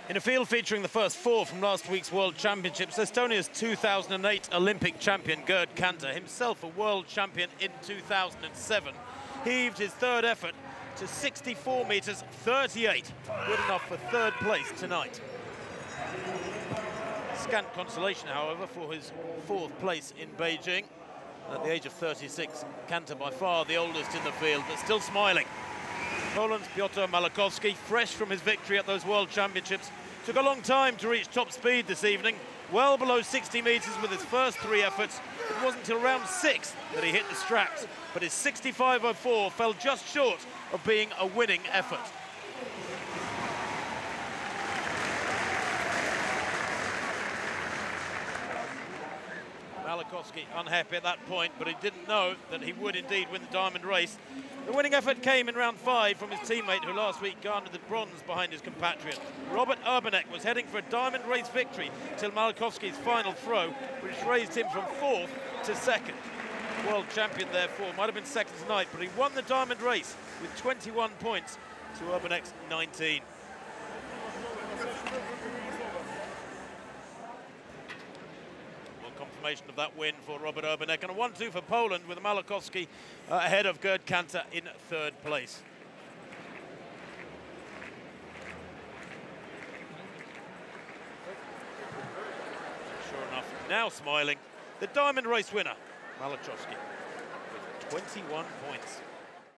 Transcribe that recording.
In a field featuring the first four from last week's World Championships, Estonia's 2008 Olympic champion Gerd Kanter, himself a world champion in 2007, heaved his third effort to 64 metres 38, good enough for third place tonight. Scant consolation, however, for his fourth place in Beijing. At the age of 36, Kanter by far the oldest in the field, but still smiling. Poland's Piotr Malachowski, fresh from his victory at those World Championships, took a long time to reach top speed this evening, well below 60 metres with his first three efforts. It wasn't until round 6 that he hit the straps, but his 65.04 fell just short of being a winning effort. Malachowski unhappy at that point, but he didn't know that he would indeed win the diamond race. The winning effort came in round 5 from his teammate who last week garnered the bronze behind his compatriot. Robert Urbanek was heading for a diamond race victory till Malachowski's final throw, which raised him from 4th to 2nd. World champion, therefore, might have been second tonight, but he won the diamond race with 21 points to Urbanek's 19. Confirmation of that win for Robert Urbanek, and a 1-2 for Poland with Malachowski ahead of Gerd Kanter in third place. Sure enough, now smiling, the diamond race winner, Malachowski, with 21 points.